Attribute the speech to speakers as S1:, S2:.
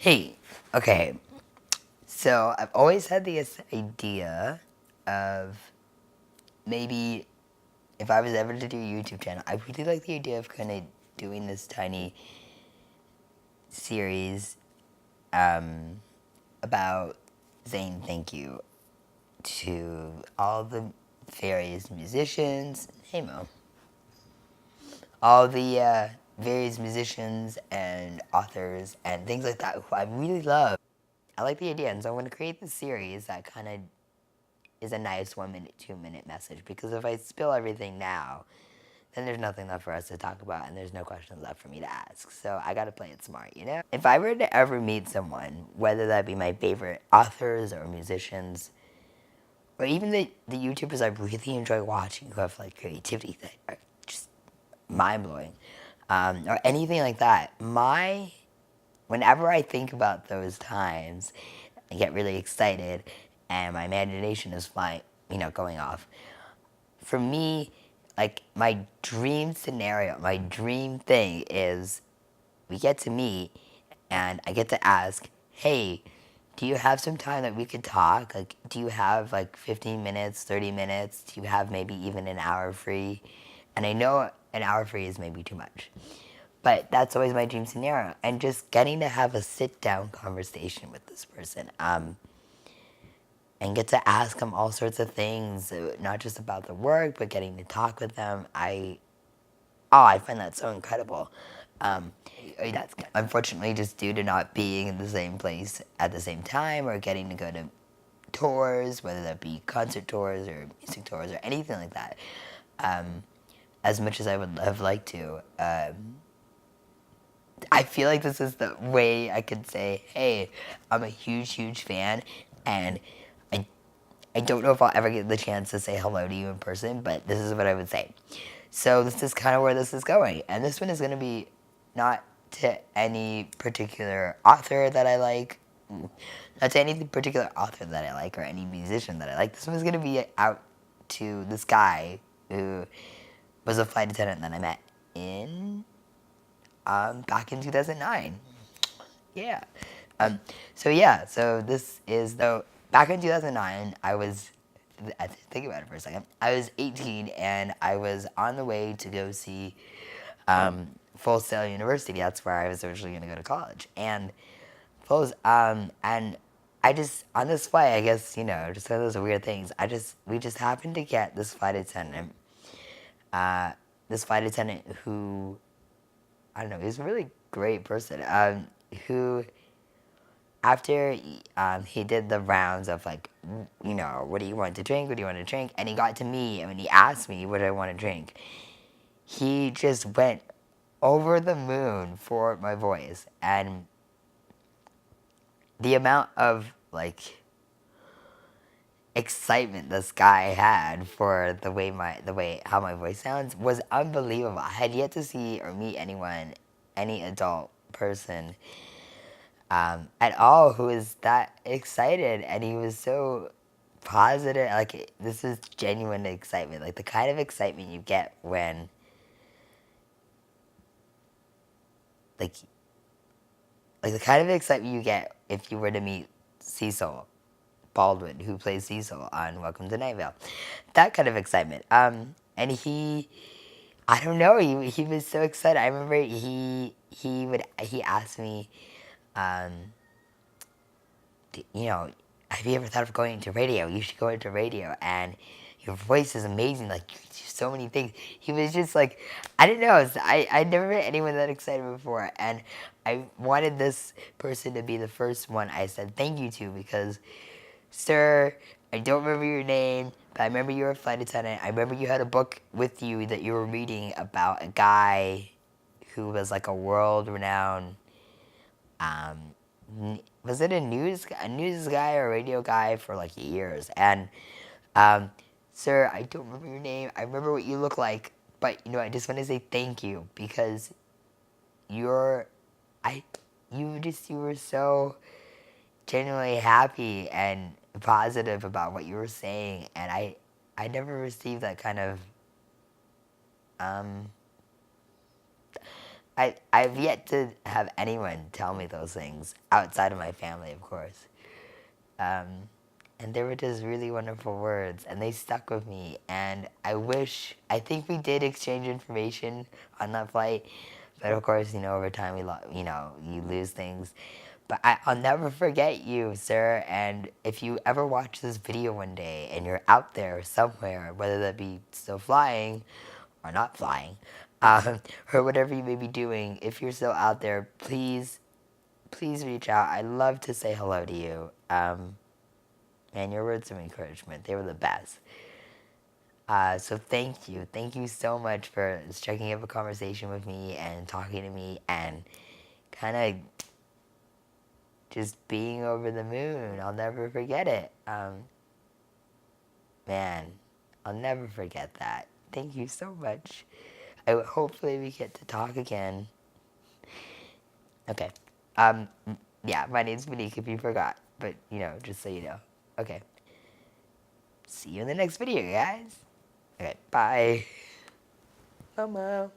S1: Hey, okay. So I've always had this idea of maybe if I was ever to do a YouTube channel, I really like the idea of kind of doing this tiny series about saying thank you to all the various musicians. Hey Mo, all the various musicians and authors and things like that who I really love. I like the idea, and so I'm going to create this series that kind of is a nice 1 minute, 2 minute message. Because if I spill everything now, then there's nothing left for us to talk about, and there's no questions left for me to ask. So I gotta play it smart, you know? If I were to ever meet someone, whether that be my favorite authors or musicians, or even the YouTubers I really enjoy watching who have like creativity that are just mind blowing, or anything like that, whenever I think about those times, I get really excited and my imagination is flying, going off. For me, like my dream scenario, my dream thing is we get to meet and I get to ask, hey, do you have some time that we could talk? Like, do you have like 15 minutes, 30 minutes? Do you have maybe even an hour free? And I know an hour free is maybe too much. But that's always my dream scenario. And just getting to have a sit down conversation with this person. And get to ask them all sorts of things, not just about the work, but getting to talk with them. I find that so incredible. Um, that's unfortunately just due to not being in the same place at the same time or getting to go to tours, whether that be concert tours or music tours or anything like that. As much as I would have liked to, I feel like this is the way I could say, hey, I'm a huge, huge fan, and I, I don't know if I'll ever get the chance to say hello to you in person, but this is what I would say. So this is kind of where this is going, and this one is going to be not to any particular author that I like, not to any particular author that I like or any musician that I like. This one is going to be out to this guy who was a flight attendant that I met in back in 2009. Yeah. So this is though back in 2009. Think about it for a second. I was 18 and I was on the way to go see Full Sail University. That's where I was originally going to go to college. And and I just on this flight, I guess just one of those weird things. We just happened to get uh, this flight attendant who I don't know. He's a really great person. Who after he did the rounds of like, what do you want to drink? What do you want to drink? And he got to me, and when he asked me what I want to drink, he just went over the moon for my voice, and the amount of like excitement this guy had for the way how my voice sounds was unbelievable. I had yet to see or meet anyone, any adult person at all who was that excited, and he was so positive. Like this is genuine excitement, like the kind of excitement you get when like the kind of excitement you get if you were to meet Cecil Baldwin, who plays Cecil on Welcome to Night Vale. That kind of excitement. And I don't know, he was so excited. I remember he asked me, um, you know, have you ever thought of going into radio? You should go into radio, and your voice is amazing. Like you do so many things. He was just like, I didn't know. I'd never met anyone that excited before, and I wanted this person to be the first one I said thank you to because, sir, I don't remember your name, but I remember you were a flight attendant. I remember you had a book with you that you were reading about a guy who was like a world-renowned um, was it a news guy or a radio guy for like years? And um, sir, I don't remember your name. I remember what you look like, but I just want to say thank you because you're, I, you were so genuinely happy and positive about what you were saying, and I never received that kind of um, I've yet to have anyone tell me those things outside of my family, of course. Um, and they were just really wonderful words, and they stuck with me. And I think we did exchange information on that flight, but of course, over time you lose things. But I'll never forget you, sir. And if you ever watch this video one day and you're out there somewhere, whether that be still flying or not flying, or whatever you may be doing, if you're still out there, please reach out. I'd love to say hello to you. And your words of encouragement, they were the best. So thank you. Thank you so much for striking up a conversation with me and talking to me and kind of just being over the moon. I'll never forget it. Man, I'll never forget that. Thank you so much. Hopefully we get to talk again. Okay. Yeah, my name's Monique if you forgot. But, just so you know. Okay. See you in the next video, guys. Okay, bye. Momo.